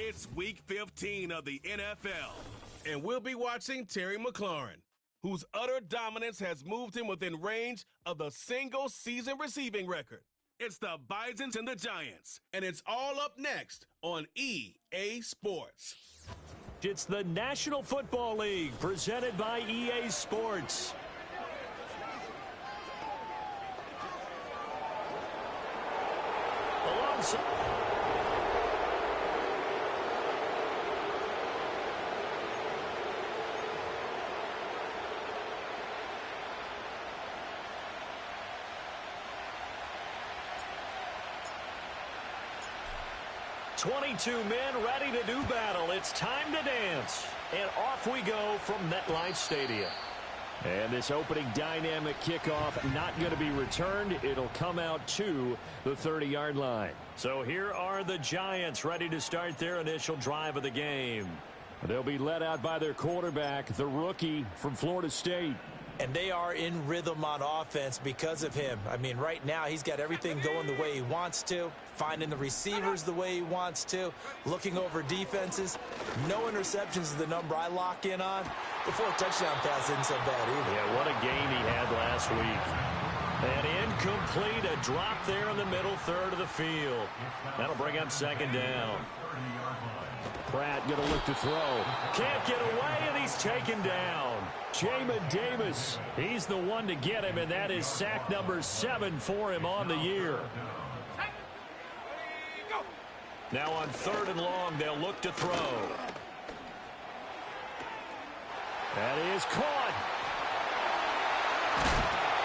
It's Week 15 of the NFL, and we'll be watching Terry McLaurin, whose utter dominance has moved him within range of the single-season receiving record. It's the Bisons and the Giants, and it's all up next on EA Sports. It's the National Football League presented by EA Sports. Alongside 22 men ready to do battle. It's time to dance. And off we go from MetLife Stadium. And this opening dynamic kickoff not going to be returned. It'll come out to the 30-yard line. So here are the Giants ready to start their initial drive of the game. They'll be led out by their quarterback, the rookie from Florida State. And they are in rhythm on offense because of him. I mean, right now he's got everything going the way he wants to, finding the receivers the way he wants to, looking over defenses. No interceptions is the number I lock in on. Before a touchdown pass isn't so bad either. Yeah, what a game he had last week. And incomplete, a drop there in the middle third of the field. That'll bring up second down. Pratt going to look to throw. Can't get away, and he's taken down. Jamin Davis, he's the one to get him, and that is sack number 7 for him on the year. Now on 3rd and long, they'll look to throw. That is caught.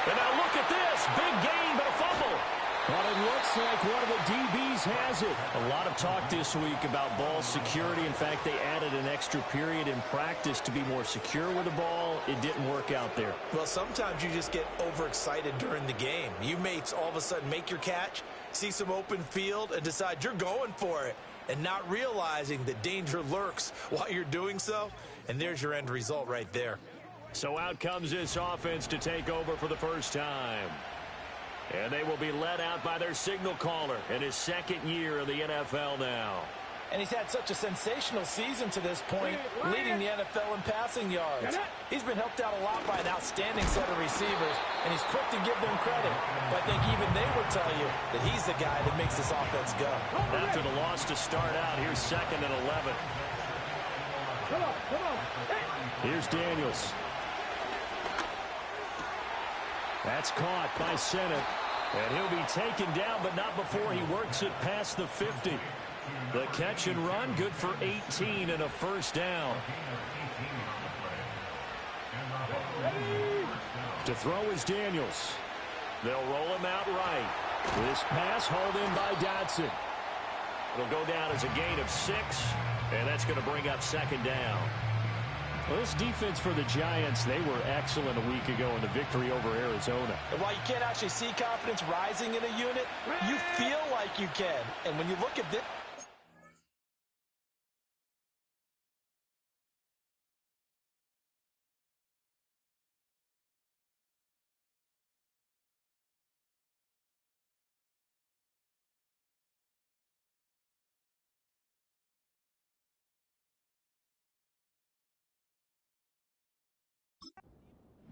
And now look at this. Big gain, but a fumble. But it looks like one of the DBs has it. A lot of talk this week about ball security. In fact, they added an extra period in practice to be more secure with the ball. It didn't work out there. Well, sometimes you just get overexcited during the game. You may all of a sudden make your catch, see some open field, and decide you're going for it, and not realizing the danger lurks while you're doing so. And there's your end result right there. So out comes this offense to take over for the first time. And they will be led out by their signal caller in his 2nd year in the NFL now. And he's had such a sensational season to this point, leading the NFL in passing yards. He's been helped out a lot by an outstanding set of receivers, and he's quick to give them credit. But I think even they would tell you that he's the guy that makes this offense go. After the loss to start out, here's 2nd and 11. Come on. Here's Daniels. That's caught by Sennett. And he'll be taken down, but not before he works it past the 50. The catch and run, good for 18 and a first down. To throw is Daniels. They'll roll him out right. This pass hauled in by Dotson. It'll go down as a gain of 6, and that's going to bring up second down. Well, this defense for the Giants, they were excellent a week ago in the victory over Arizona. And while you can't actually see confidence rising in a unit, you feel like you can. And when you look at this...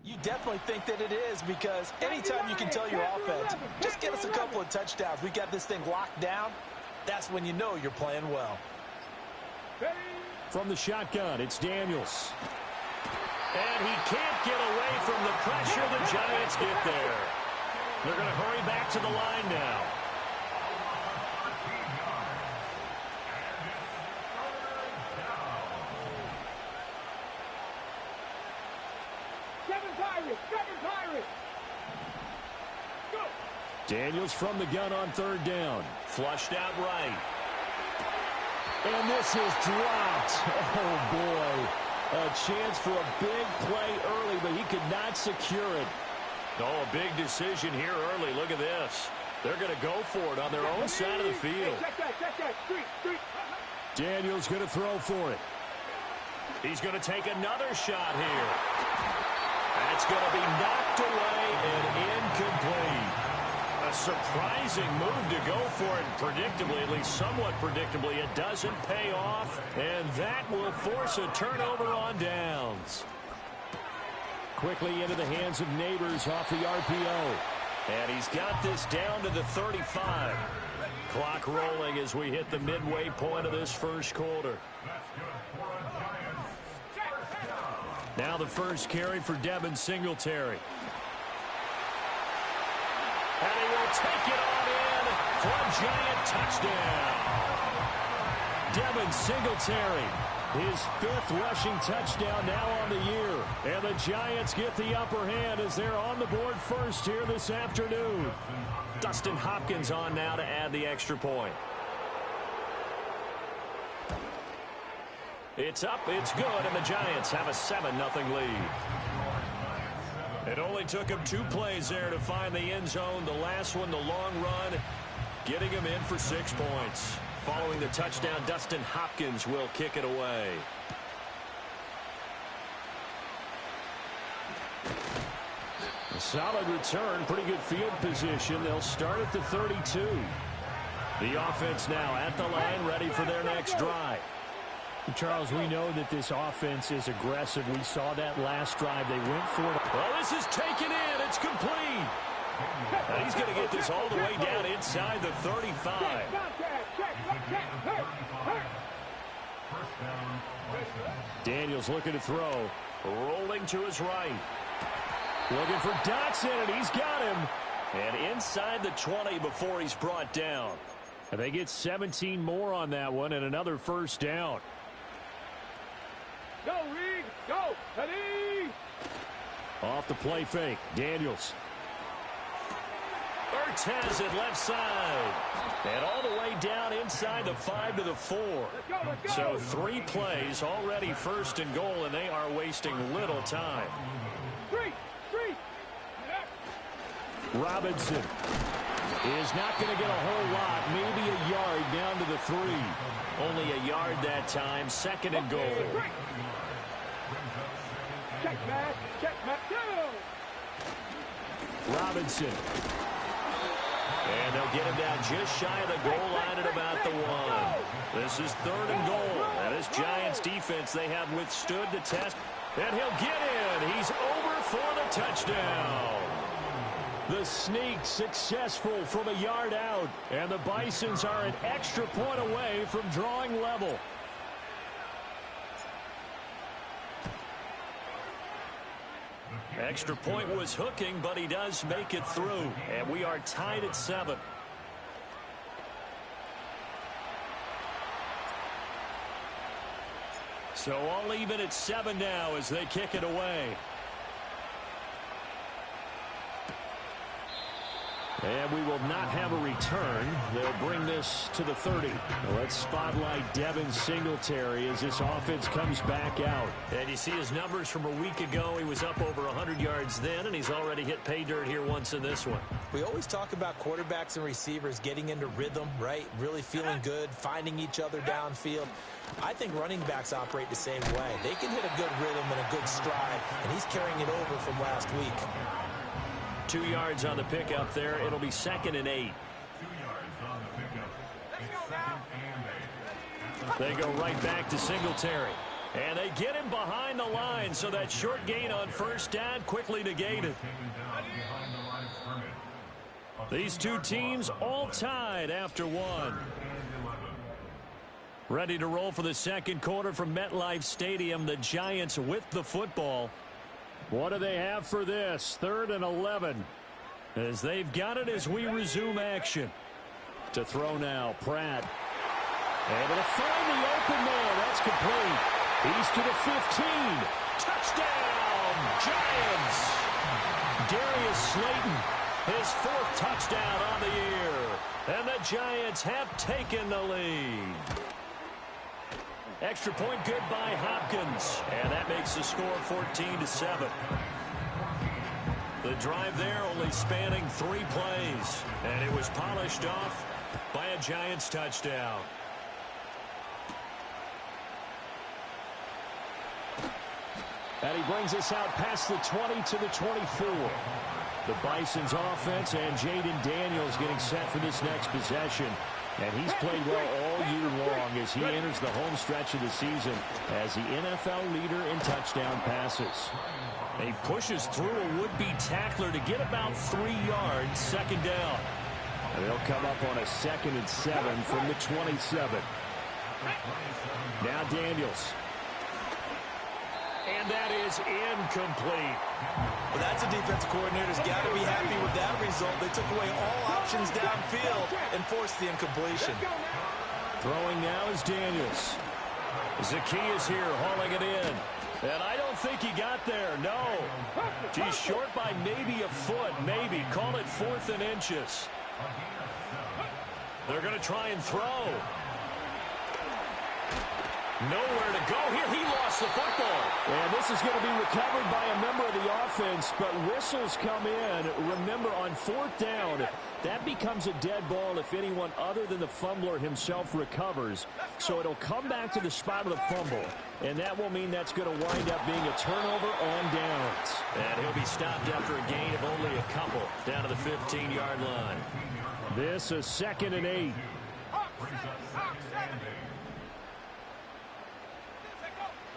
You definitely think that it is, because anytime you can tell your offense, just get us a couple of touchdowns, we got this thing locked down, that's when you know you're playing well. From the shotgun, it's Daniels. And he can't get away from the pressure. The Giants get there. They're going to hurry back to the line now. Daniels from the gun on 3rd down. Flushed out right. And this is dropped. Oh, boy. A chance for a big play early, but he could not secure it. Oh, a big decision here early. Look at this. They're going to go for it on their own side of the field. Daniels going to throw for it. He's going to take another shot here. That's going to be knocked away and incomplete. A surprising move to go for it predictably, at least somewhat predictably. It doesn't pay off, and that will force a turnover on downs. Quickly into the hands of Neighbors off the RPO. And he's got this down to the 35. Clock rolling as we hit the midway point of this first quarter. Now the first carry for Devin Singletary. And he will take it on in for a Giant touchdown. Devin Singletary, his 5th rushing touchdown now on the year. And the Giants get the upper hand as they're on the board first here this afternoon. Dustin Hopkins on now to add the extra point. It's up, it's good, and the Giants have a 7-0 lead. It only took him 2 plays there to find the end zone. The last one, the long run, getting him in for 6 points. Following the touchdown, Dustin Hopkins will kick it away. A solid return, pretty good field position. They'll start at the 32. The offense now at the line, ready for their next drive. Charles, we know that this offense is aggressive. We saw that last drive. They went for it. Well, this is taken in. It's complete. Now he's going to get this all the way down inside the 35. Daniels looking to throw. Rolling to his right. Looking for Dotson, and he's got him. And inside the 20 before he's brought down. And they get 17 more on that one and another first down. Go, Reed! Go! Ready! Off the play fake, Daniels. Ertz has it left side. And all the way down inside the 5 to the 4. Let's So go. 3 plays already first and goal, and they are wasting little time. Three! Robinson is not going to get a whole lot, maybe a yard down to the 3. Only a yard that time, 2nd and goal. Check back, go! Robinson. And they'll get him down just shy of the goal line at about the 1. This is 3rd and goal. And this Giants defense, they have withstood the test. And he'll get in. He's over for the touchdown. The sneak successful from a yard out. And the Bisons are an extra point away from drawing level. Extra point was hooking, but he does make it through. And we are tied at 7. So all even at 7 now as they kick it away. And we will not have a return. They'll bring this to the 30. Let's spotlight Devin Singletary as this offense comes back out. And you see his numbers from a week ago. He was up over 100 yards then, and he's already hit pay dirt here once in this one. We always talk about quarterbacks and receivers getting into rhythm, right? Really feeling good, finding each other downfield. I think running backs operate the same way. They can hit a good rhythm and a good stride, and he's carrying it over from last week. 2 yards on the pickup there. It'll be 2nd and 8. They go right back to Singletary. And they get him behind the line, so that short gain on first down quickly negated. These two teams all tied after 1. Ready to roll for the second quarter from MetLife Stadium. The Giants with the football. What do they have for this? 3rd and 11. As they've got it as we resume action. To throw now, Pratt. Able to find the open man. That's complete. He's to the 15. Touchdown, Giants. Darius Slayton, his 4th touchdown on the year. And the Giants have taken the lead. Extra point good by Hopkins. And that makes the score 14-7. The drive there only spanning 3 plays. And it was polished off by a Giants touchdown. And he brings us out past the 20 to the 24. The Bisons offense and Jaden Daniels getting set for this next possession. And he's played well all year long as he enters the home stretch of the season as the NFL leader in touchdown passes. He pushes through a would-be tackler to get about 3 yards, second down. And they'll come up on a 2nd and 7 from the 27. Now Daniels. And that is incomplete. Well, that's a defensive coordinator's got to be happy with that result. They took away all options downfield and forced the incompletion. Throwing now is Daniels. Zacchaeus here hauling it in. And I don't think he got there, no. He's short by maybe a foot, maybe. Call it 4th and inches. They're going to try and throw. Nowhere to go here. He lost the football. And this is going to be recovered by a member of the offense, but whistles come in. Remember, on 4th down, that becomes a dead ball if anyone other than the fumbler himself recovers. So it'll come back to the spot of the fumble, and that will mean that's going to wind up being a turnover on downs. And he'll be stopped after a gain of only a couple down to the 15-yard line. This is 2nd and 8.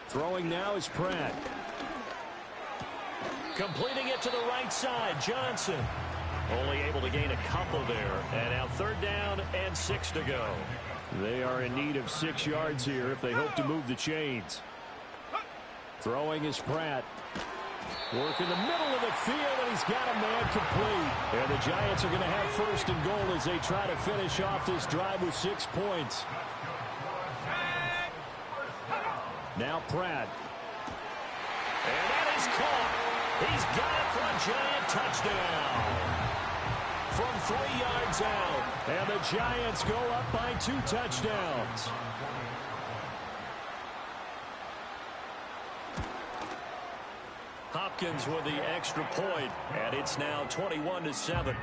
Throwing now is Pratt. Completing it to the right side, Johnson. Only able to gain a couple there. And now 3rd down and 6 to go. They are in need of 6 yards here if they hope to move the chains. Throwing is Pratt. Work in the middle of the field, and he's got a man complete. And the Giants are going to have 1st and goal as they try to finish off this drive with 6 points. Now Pratt. And that is caught. He's got it for a Giant touchdown. From 3 yards out. And the Giants go up by 2 touchdowns. Hopkins with the extra point, and it's now 21-7.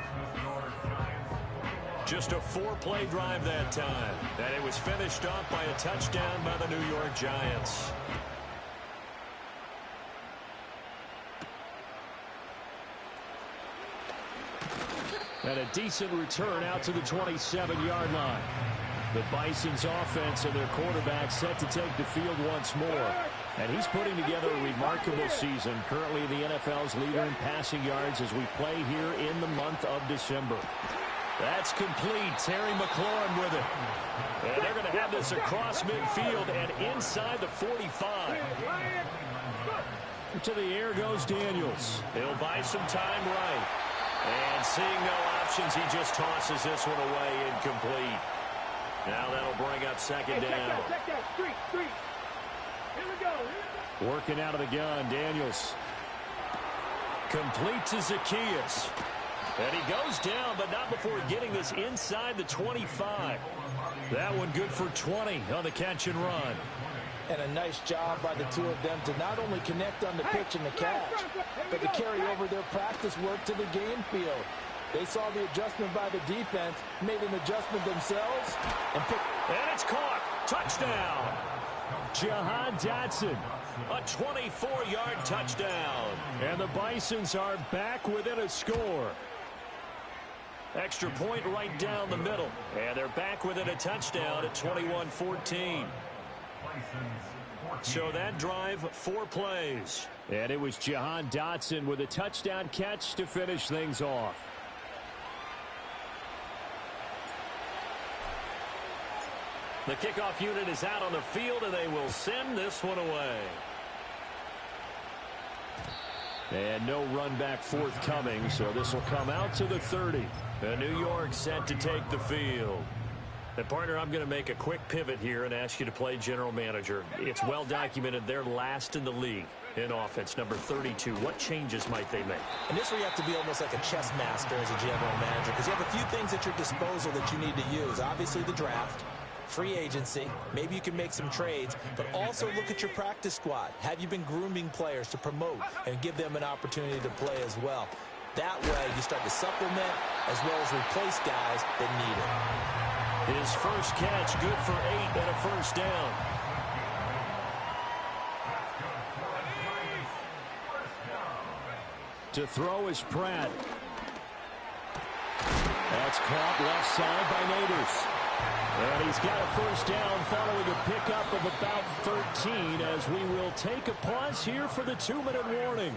Just a 4-play drive that time, and it was finished off by a touchdown by the New York Giants. And a decent return out to the 27-yard line. The Bisons offense and their quarterback set to take the field once more. And he's putting together a remarkable season, currently the NFL's leader in passing yards as we play here in the month of December. That's complete. Terry McLaurin with it. And they're going to have this across midfield and inside the 45. To the air goes Daniels. He'll buy some time right. And seeing no options, he just tosses this one away incomplete. Now that'll bring up 2nd down. Working out of the gun, Daniels. Complete to Zacchaeus. And he goes down, but not before getting this inside the 25. That one good for 20 on the catch and run. And a nice job by the two of them to not only connect on the pitch and the catch, but to carry over their practice work to the game field. They saw the adjustment by the defense, made an adjustment themselves, and it's caught. Touchdown. Jahan Dotson. A 24-yard touchdown. And the Bisons are back within a score. Extra point right down the middle. And they're back within a touchdown at 21-14. So that drive, 4 plays. And it was Jahan Dotson with a touchdown catch to finish things off. The kickoff unit is out on the field, and they will send this one away. And no run back forthcoming, so this will come out to the 30. And New York set to take the field. And partner, I'm going to make a quick pivot here and ask you to play general manager. It's well documented they're last in the league in offense, number 32. What changes might they make? And this where you have to be almost like a chess master as a general manager, because you have a few things at your disposal that you need to use. Obviously the draft, free agency, maybe you can make some trades, but also look at your practice squad. Have you been grooming players to promote and give them an opportunity to play as well? That way you start to supplement as well as replace guys that need it. His first catch, good for 8 and a first down. To throw is Pratt. That's caught left side by Neighbors. And he's got a first down following a pickup of about 13 as we will take a pause here for the 2-minute warning.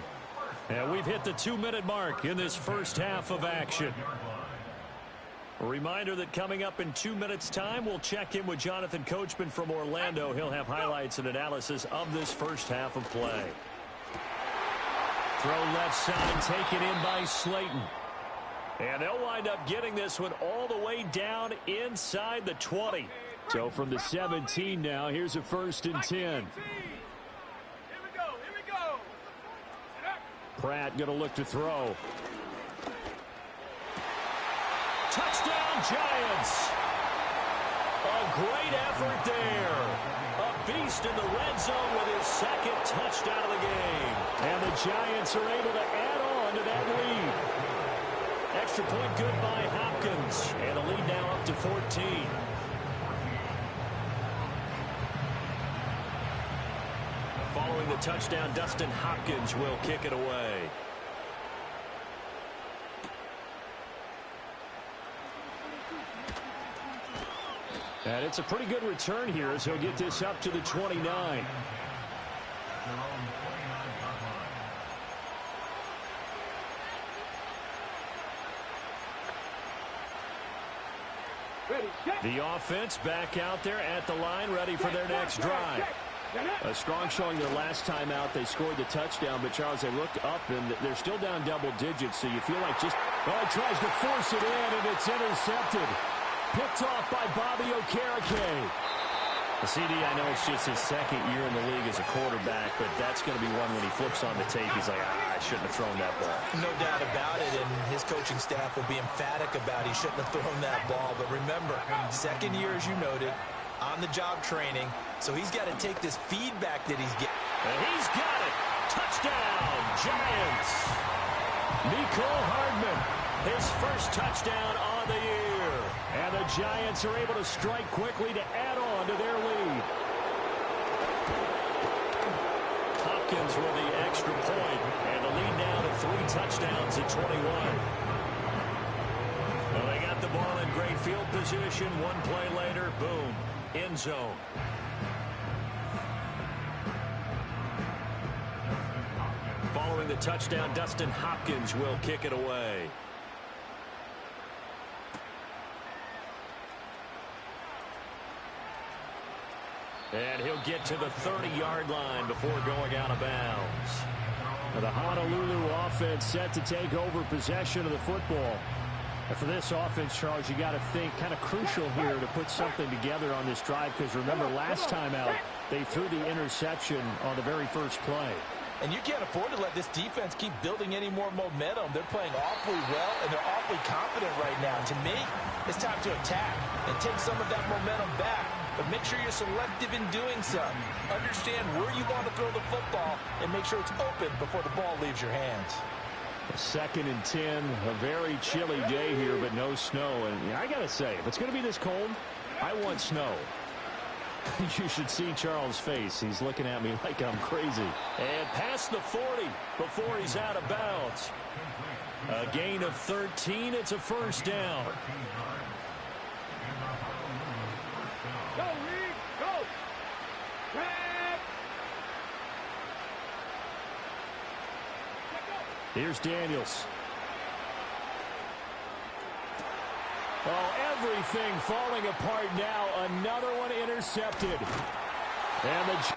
And we've hit the 2-minute mark in this first half of action. A reminder that coming up in 2 minutes' time, we'll check in with Jonathan Coachman from Orlando. He'll have highlights and analysis of this first half of play. Throw left side, taken in by Slayton. And they'll wind up getting this one all the way down inside the 20. So from the 17 now, here's a 1st and 10. Here we go. Pratt going to look to throw. Touchdown, Giants. A great effort there. A beast in the red zone with his 2nd touchdown of the game. And the Giants are able to add on to that lead. Extra point good by Hopkins. And the lead now up to 14. Following the touchdown, Dustin Hopkins will kick it away. And it's a pretty good return here as he'll get this up to the 29. The offense back out there at the line, ready for their next drive. A strong showing their last time out. They scored the touchdown, but Charles, they look up and they're still down double digits, so you feel like just, oh, tries to force it in, and it's intercepted. Picked off by Bobby Okereke. The CD, I know it's just his 2nd year in the league as a quarterback, but that's going to be one when he flips on the tape, he's like, I shouldn't have thrown that ball. No doubt about it, and his coaching staff will be emphatic about he shouldn't have thrown that ball. But remember, 2nd year, as you noted, on-the-job training, so he's got to take this feedback that he's getting. And he's got it. Touchdown, Giants. Mecole Hardman, his 1st touchdown on the year. And the Giants are able to strike quickly to add on to their lead. Hopkins with the extra point, and the lead now to 3 touchdowns at 21. Well, they got the ball in great field position. One play later, boom, end zone. Following the touchdown, Dustin Hopkins will kick it away. And he'll get to the 30-yard line before going out of bounds. The Honolulu offense set to take over possession of the football. And for this offense, Charles, you got to think kind of crucial here to put something together on this drive, because remember last time out, they threw the interception on the very first play. And you can't afford to let this defense keep building any more momentum. They're playing awfully well, and they're awfully confident right now. To me, it's time to attack and take some of that momentum back. But make sure you're selective in doing so. Understand where you want to throw the football and make sure it's open before the ball leaves your hands. 2nd and 10, a very chilly day here, but no snow. And I got to say, if it's going to be this cold, I want snow. You should see Charles' face. He's looking at me like I'm crazy. And past the 40 before he's out of bounds. A gain of 13. It's a 1st down. Go, Reed, go! Grab! Here's Daniels. Oh, everything falling apart now. Another one intercepted. And the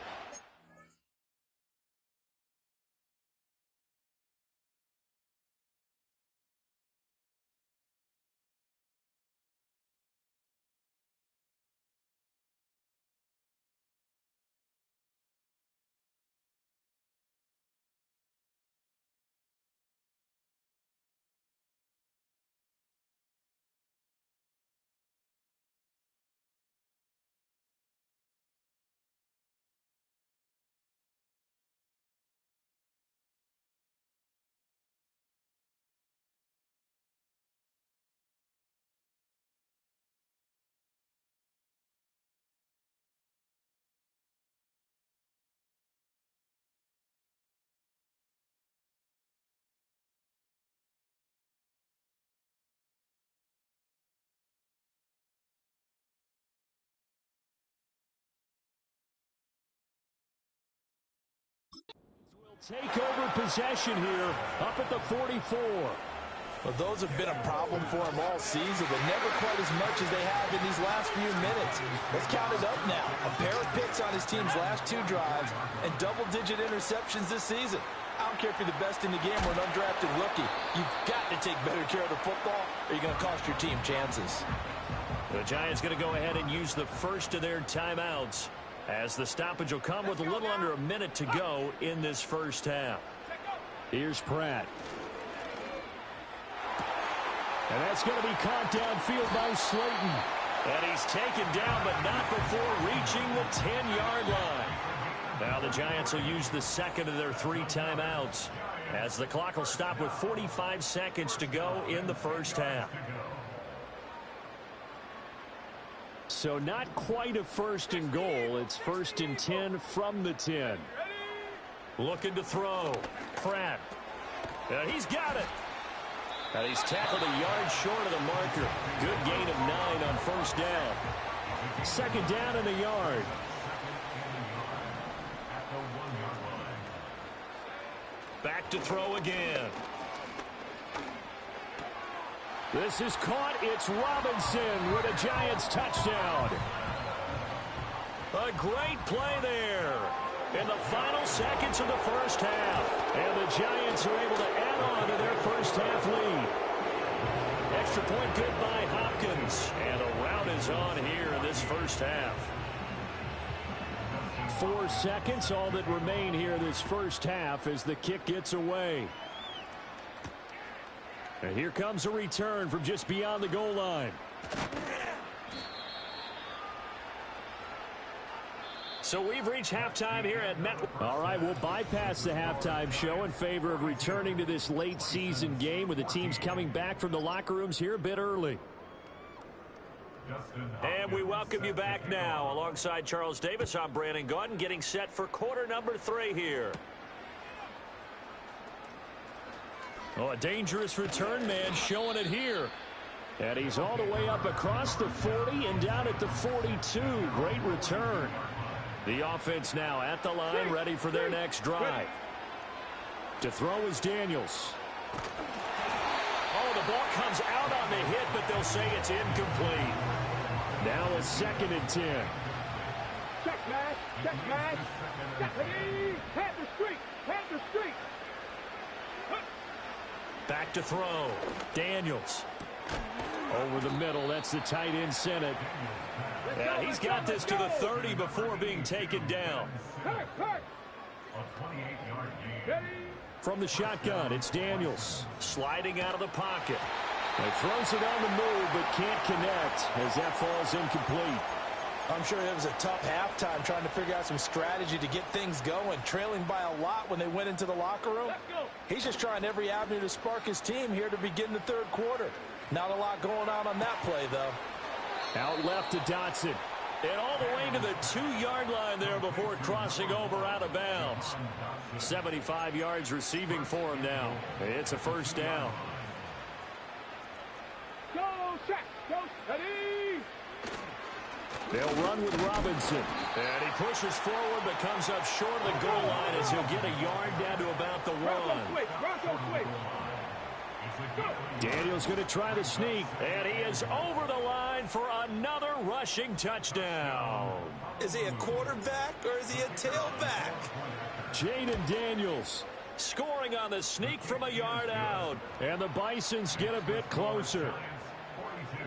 Take over possession here up at the 44. Well, those have been a problem for him all season, but never quite as much as they have in these last few minutes. Let's count it up now. A pair of picks on his team's last 2 drives and double-digit interceptions this season. I don't care if you're the best in the game or an undrafted rookie. You've got to take better care of the football or you're going to cost your team chances. The Giants going to go ahead and use the first of their timeouts, as the stoppage will come with a little under a minute to go in this first half. Here's Pratt. And that's going to be caught downfield by Slayton. And he's taken down, but not before reaching the 10-yard line. Now the Giants will use the second of their 3 timeouts, as the clock will stop with 45 seconds to go in the first half. So not quite a 1st and goal. It's 1st and 10 from the 10. Looking to throw. Pratt. And he's got it. And he's tackled a yard short of the marker. Good gain of 9 on 1st down. 2nd down in the yard. Back to throw again. This is caught. It's Robinson with a Giants touchdown. A great play there in the final seconds of the first half. And the Giants are able to add on to their first half lead. Extra point good by Hopkins. And a rout is on here in this first half. 4 seconds, all that remain here this first half as the kick gets away. And here comes a return from just beyond the goal line. So we've reached halftime here at Met. All right, we'll bypass the halftime show in favor of returning to this late season game with the teams coming back from the locker rooms here a bit early. And we welcome you back now. Alongside Charles Davis, I'm Brandon Gaudin, getting set for quarter number 3 here. Oh, a dangerous return man showing it here. And he's all the way up across the 40 and down at the 42. Great return. The offense now at the line, ready for their next drive. To throw is Daniels. Oh, the ball comes out on the hit, but they'll say it's incomplete. Now a 2nd and 10. Check match, check match. Head the street, head the street. Back to throw. Daniels. Over the middle, that's the tight end Senate. Yeah, he's got this to the 30 before being taken down. From the shotgun, it's Daniels. Sliding out of the pocket. He throws it on the move, but can't connect as that falls incomplete. I'm sure it was a tough halftime trying to figure out some strategy to get things going, trailing by a lot when they went into the locker room. He's just trying every avenue to spark his team here to begin the 3rd quarter. Not a lot going on that play, though. Out left to Dotson. And all the way to the 2-yard line there before crossing over out of bounds. 75 yards receiving for him now. It's a 1st down. Go, check, go, steady. They'll run with Robinson. And he pushes forward but comes up short of the goal line as he'll get a yard down to about the 1. Bronco switch. Daniels going to try to sneak. And he is over the line for another rushing touchdown. Is he a quarterback or is he a tailback? Jaden Daniels. Scoring on the sneak from a yard out. And the Bisons get a bit closer.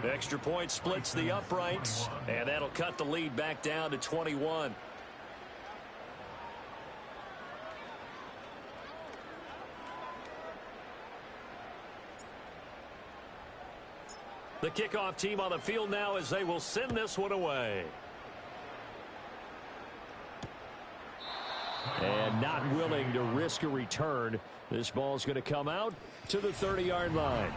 Extra point splits the uprights. And that'll cut the lead back down to 21. The kickoff team on the field now as they will send this one away. And not willing to risk a return. This ball's going to come out to the 30-yard line.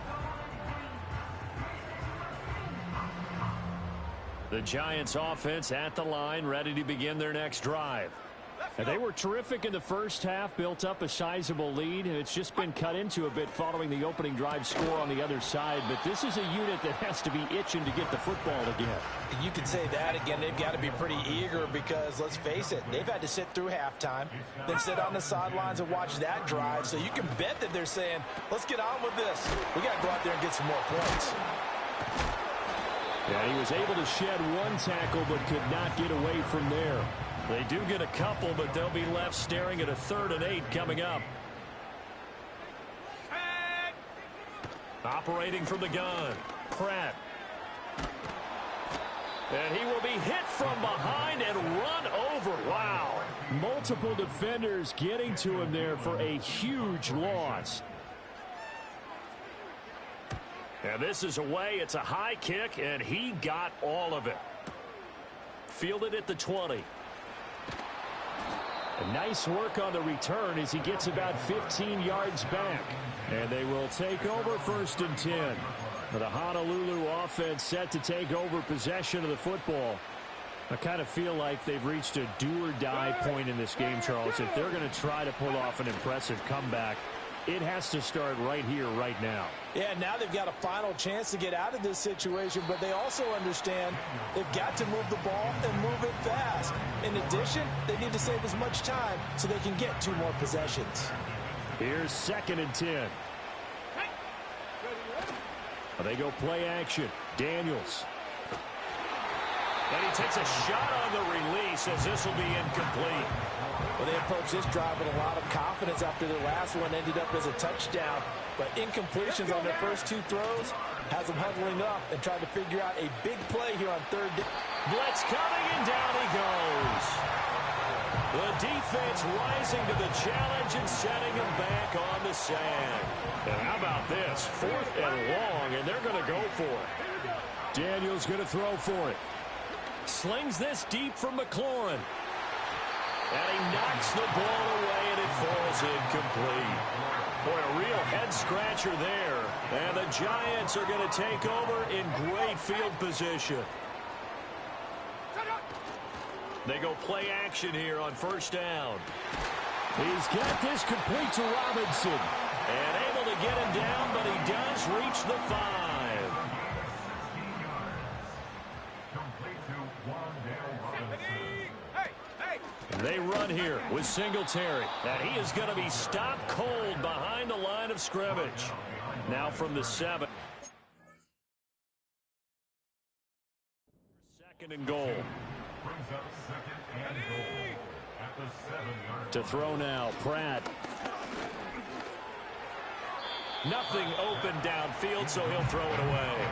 The Giants offense at the line, ready to begin their next drive. And they were terrific in the first half, built up a sizable lead. It's just been cut into a bit following the opening drive score on the other side. But this is a unit that has to be itching to get the football again. You can say that again. They've got to be pretty eager because, let's face it, they've had to sit through halftime, then sit on the sidelines and watch that drive. So you can bet that they're saying, let's get on with this. We got to go out there and get some more points. Yeah, he was able to shed one tackle but could not get away from there. They do get a couple, but they'll be left staring at a 3rd and 8 coming up. Operating from the gun, Pratt. And he will be hit from behind and run over. Wow. Multiple defenders getting to him there for a huge loss. And this is away. It's a high kick, and he got all of it. Fielded at the 20. And nice work on the return as he gets about 15 yards back. And they will take over 1st and 10. The Honolulu offense set to take over possession of the football. I kind of feel like they've reached a do-or-die point in this game, Charles. If they're going to try to pull off an impressive comeback, it has to start right here, right now. Yeah, now they've got a final chance to get out of this situation, but they also understand they've got to move the ball and move it fast. In addition, they need to save as much time so they can get 2 more possessions. Here's 2nd and 10. They go play action. Daniels. And he takes a shot on the release as this will be incomplete. Well, they approached this drive with a lot of confidence after their last one ended up as a touchdown. But incompletions on their first 2 throws has them huddling up and trying to figure out a big play here on 3rd down. Blitz coming, and down he goes. The defense rising to the challenge and setting him back on the sand. And how about this? 4th and long, and they're going to go for it. Daniels going to throw for it. Slings this deep from McLaurin. And he knocks the ball away, and it falls incomplete. Boy, a real head-scratcher there. And the Giants are going to take over in great field position. They go play action here on 1st down. He's got this complete to Robinson. And able to get him down, but he does reach the 5. They run here with Singletary. And he is going to be stopped cold behind the line of scrimmage. Now from the 7. 2nd and goal. To throw now, Pratt. Nothing open downfield, so he'll throw it away.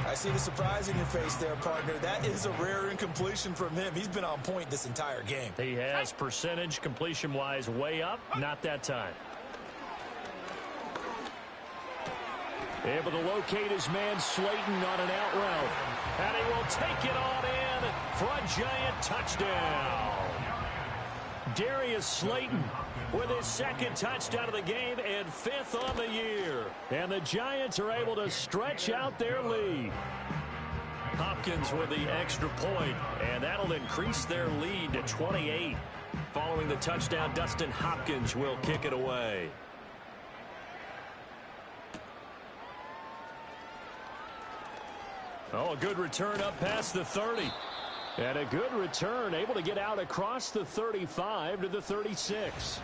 I see the surprise in your face there, partner. That is a rare incompletion from him. He's been on point this entire game. He has percentage completion-wise way up. Not that time. Able to locate his man Slayton on an out route. And he will take it on in for a giant touchdown. Darius Slayton with his 2nd touchdown of the game and 5th on the year. And the Giants are able to stretch out their lead. Hopkins with the extra point, and that'll increase their lead to 28. Following the touchdown, Dustin Hopkins will kick it away. Oh, a good return up past the 30. And a good return, able to get out across the 35 to the 36.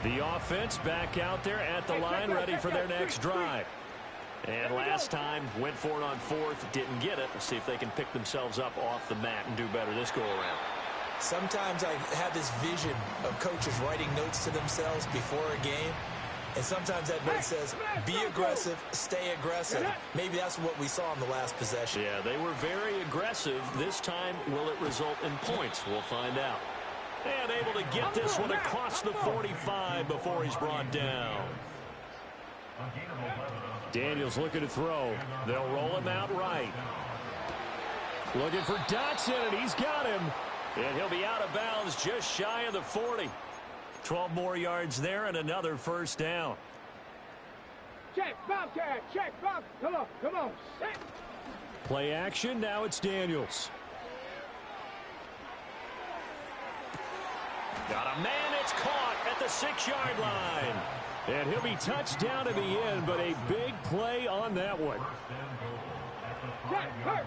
The offense back out there at the line, ready for their next drive. And last time, went for it on 4th, didn't get it. We'll see if they can pick themselves up off the mat and do better this go-around. Sometimes I have this vision of coaches writing notes to themselves before a game. And sometimes that note says, be aggressive, stay aggressive. Maybe that's what we saw in the last possession. Yeah, they were very aggressive. This time, will it result in points? We'll find out. And able to get this one across the 45 before he's brought down. Daniels looking to throw. They'll roll him out right. Looking for Dotson, and he's got him. And he'll be out of bounds just shy of the 40. 12 more yards there and another first down. Check, Bobcat, check, Bob. Come on, set. Play action, now it's Daniels. Got a man, it's caught at the 6-yard line. And he'll be touched down in the end, but a big play on that one. Check, hurt.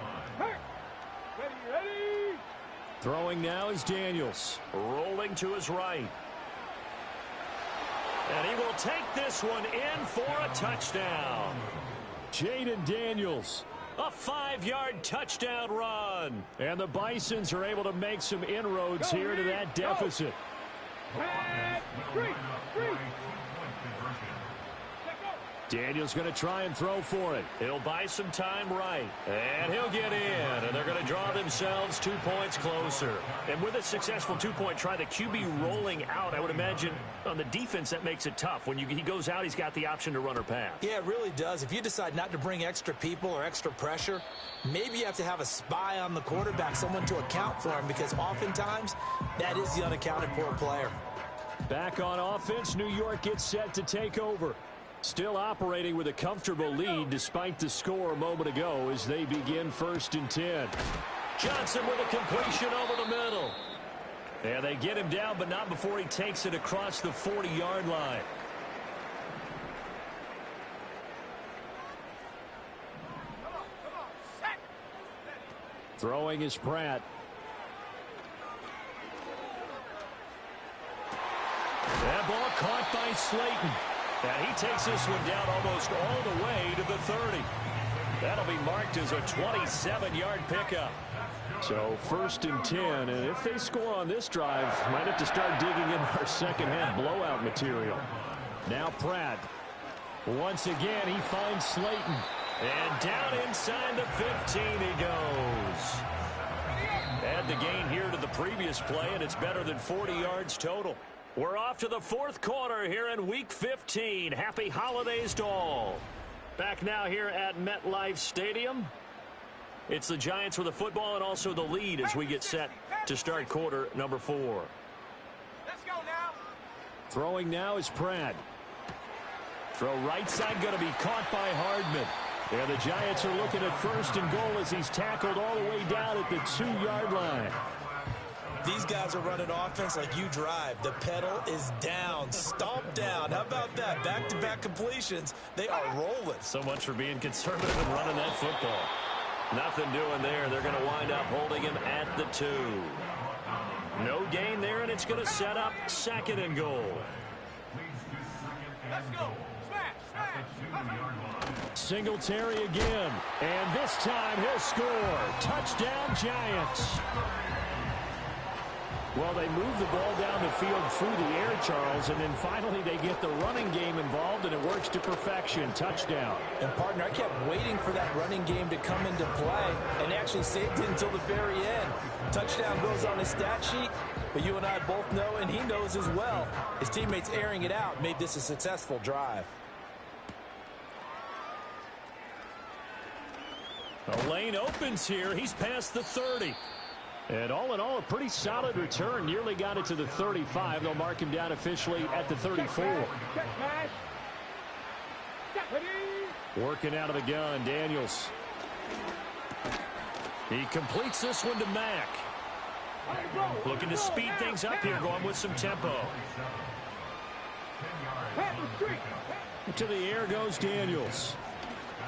Ready. Throwing now is Daniels. Rolling to his right. And he will take this one in for a touchdown. Jaden Daniels. A 5-yard touchdown run. And the Bisons are able to make some inroads here to that deficit. Three. Daniels going to try and throw for it. He'll buy some time right. And he'll get in. And they're going to draw themselves 2 points closer. And with a successful 2-point try, the QB rolling out, I would imagine on the defense that makes it tough. When he goes out, he's got the option to run or pass. Yeah, it really does. If you decide not to bring extra people or extra pressure, maybe you have to have a spy on the quarterback, someone to account for him, because oftentimes that is the unaccounted for player. Back on offense, New York gets set to take over. Still operating with a comfortable lead despite the score a moment ago as they begin 1st and 10. Johnson with a completion over the middle. And they get him down, but not before he takes it across the 40-yard line. Throwing is Pratt. That ball caught by Slayton. And he takes this one down almost all the way to the 30. That'll be marked as a 27-yard pickup. So 1st and 10, and if they score on this drive, might have to start digging in our second-half blowout material. Now Pratt. Once again, he finds Slayton. And down inside the 15 he goes. Add the gain here to the previous play, and it's better than 40 yards total. We're off to the 4th quarter here in Week 15. Happy holidays to all. Back now here at MetLife Stadium. It's the Giants with the football and also the lead as we get set to start quarter number 4. Let's go now. Throwing now is Pratt. Throw right side going to be caught by Hardman. And the Giants are looking at 1st and goal as he's tackled all the way down at the 2-yard line. These guys are running offense like you drive. The pedal is down, stomped down. How about that? Back-to-back completions. They are rolling. So much for being conservative and running that football. Nothing doing there. They're going to wind up holding him at the 2. No gain there, and it's going to set up 2nd and goal. Let's go. Smash. Singletary again. And this time he'll score. Touchdown, Giants. Well, they move the ball down the field through the air, Charles, and then finally they get the running game involved, and it works to perfection. Touchdown. And, partner, I kept waiting for that running game to come into play and actually saved it until the very end. Touchdown goes on his stat sheet, but you and I both know, and he knows as well, his teammates airing it out made this a successful drive. The lane opens here. He's past the 30. And all in all, a pretty solid return. Nearly got it to the 35. They'll mark him down officially at the 34. Working out of the gun, Daniels. He completes this one to Mack. Looking to speed things up here, going with some tempo. To the air goes Daniels.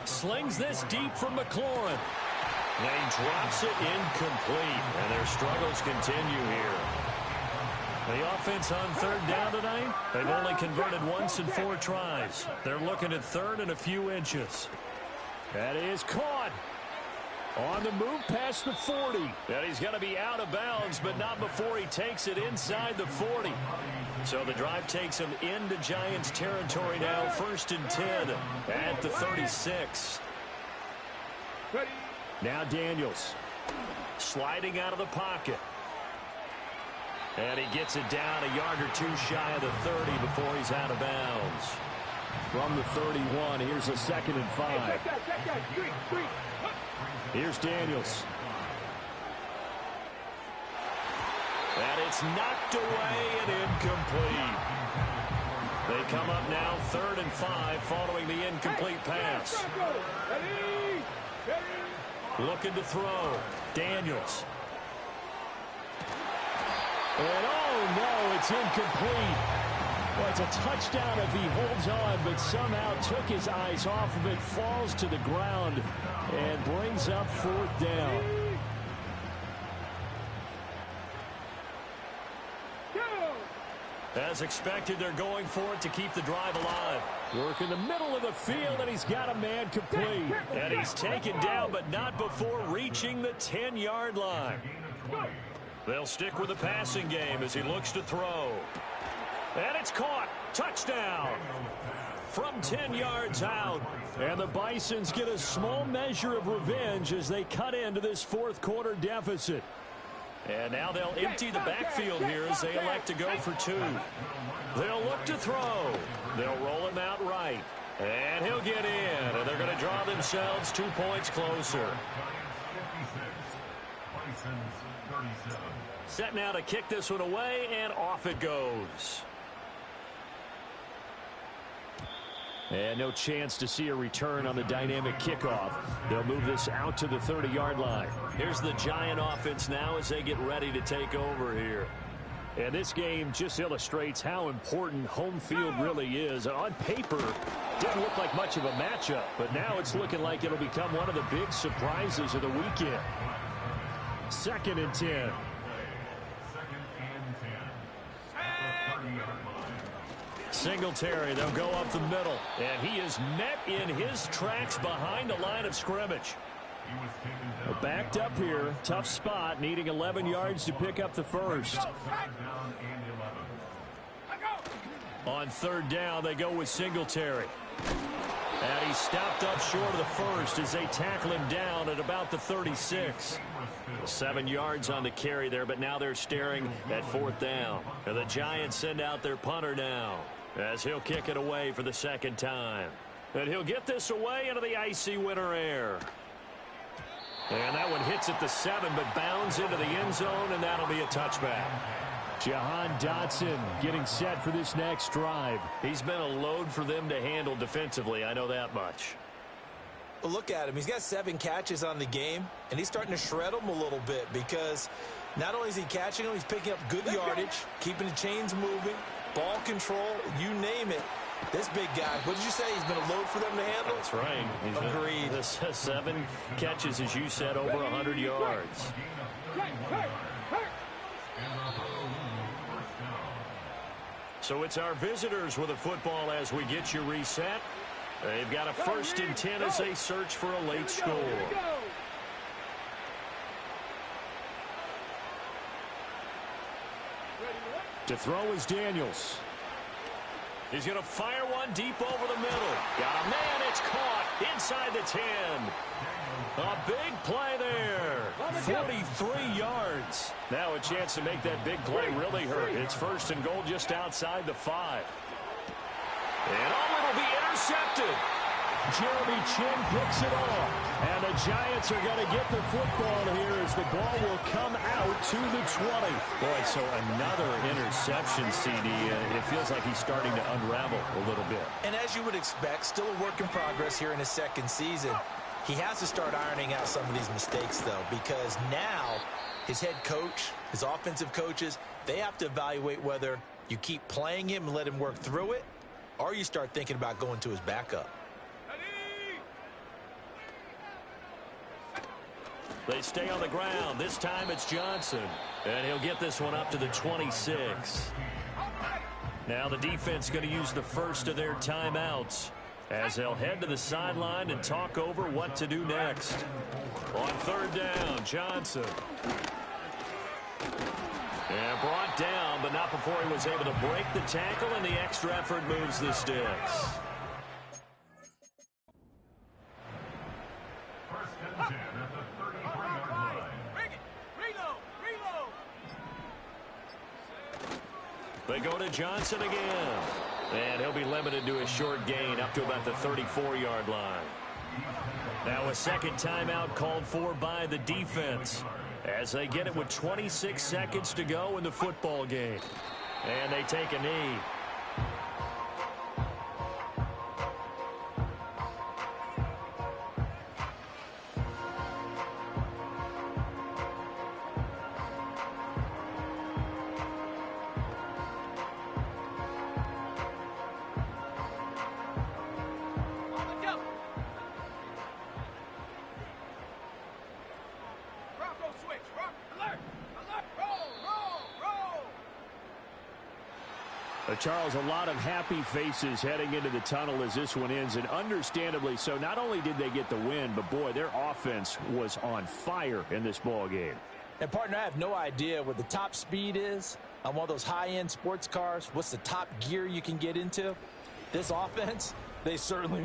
Slings this deep from McLaurin. And he drops it incomplete. And their struggles continue here. The offense on 3rd down tonight, they've only converted once in 4 tries. They're looking at 3rd and a few inches. That is caught. On the move past the 40. And he's going to be out of bounds, but not before he takes it inside the 40. So the drive takes him into Giants territory now. 1st and 10 at the 36. Now Daniels. Sliding out of the pocket. And he gets it down a yard or 2 shy of the 30 before he's out of bounds. From the 31, here's a 2nd and 5. Here's Daniels. And it's knocked away and incomplete. They come up now 3rd and 5 following the incomplete pass. Looking to throw. Daniels. And oh no, it's incomplete. Well, it's a touchdown if he holds on, but somehow took his eyes off of it, falls to the ground, and brings up 4th down. As expected, they're going for it to keep the drive alive. Work in the middle of the field, and he's got a man complete. And he's taken down, but not before reaching the 10-yard line. They'll stick with the passing game as he looks to throw. And it's caught. Touchdown. From 10 yards out. And the Bisons get a small measure of revenge as they cut into this 4th quarter deficit. And now they'll empty the backfield here as they elect to go for 2. They'll look to throw. They'll roll him out right. And he'll get in. And they're going to draw themselves 2 points closer. Set now to kick this one away, and off it goes. And no chance to see a return on the dynamic kickoff. They'll move this out to the 30-yard line. Here's the Giant offense now as they get ready to take over here. And this game just illustrates how important home field really is. On paper, didn't look like much of a matchup, but now it's looking like it'll become one of the big surprises of the weekend. 2nd and 10. Singletary, they'll go up the middle. And he is met in his tracks behind the line of scrimmage. Backed up here. Tough spot, needing 11 yards to pick up the first. On 3rd down, they go with Singletary. And he stopped up short of the first as they tackle him down at about the 36. 7 yards on the carry there, but now they're staring at 4th down. And the Giants send out their punter now as he'll kick it away for the 2nd time. And he'll get this away into the icy winter air. And that one hits at the 7, but bounds into the end zone, and that'll be a touchback. Jahan Dotson getting set for this next drive. He's been a load for them to handle defensively, I know that much. Well, look at him. He's got 7 catches on the game, and he's starting to shred them a little bit because not only is he catching them, he's picking up good yardage, keeping the chains moving, ball control, you name it. This big guy, what did you say? He's been a load for them to handle? That's right. Agreed. This 7 catches, as you said, over 100 yards. So it's our visitors with the football as we get you reset. They've got a 1st and 10 as they search for a late score. To throw is Daniels. He's going to fire one deep over the middle. Got a man. It's caught inside the 10. A big play there. 43 yards. Now a chance to make that big play really hurt. It's 1st and goal just outside the 5. And it'll be intercepted. Jeremy Chin picks it off. And the Giants are going to get the football here as the ball will come out to the 20. Boy, so another interception, CD. It feels like he's starting to unravel a little bit. And as you would expect, still a work in progress here in his 2nd season. He has to start ironing out some of these mistakes, though, because now his head coach, his offensive coaches, they have to evaluate whether you keep playing him and let him work through it, or you start thinking about going to his backup. They stay on the ground. This time it's Johnson. And he'll get this one up to the 26. Now the defense going to use the first of their timeouts as they'll head to the sideline and talk over what to do next. On 3rd down, Johnson. And brought down, but not before he was able to break the tackle, and the extra effort moves the sticks. They go to Johnson again. And he'll be limited to a short gain up to about the 34-yard line. Now a second timeout called for by the defense as they get it with 26 seconds to go in the football game. And they take a knee. Charles, a lot of happy faces heading into the tunnel as this one ends, and understandably so. Not only did they get the win, but, boy, their offense was on fire in this ball game. And, partner, I have no idea what the top speed is on one of those high-end sports cars. What's the top gear you can get into? This offense, they certainly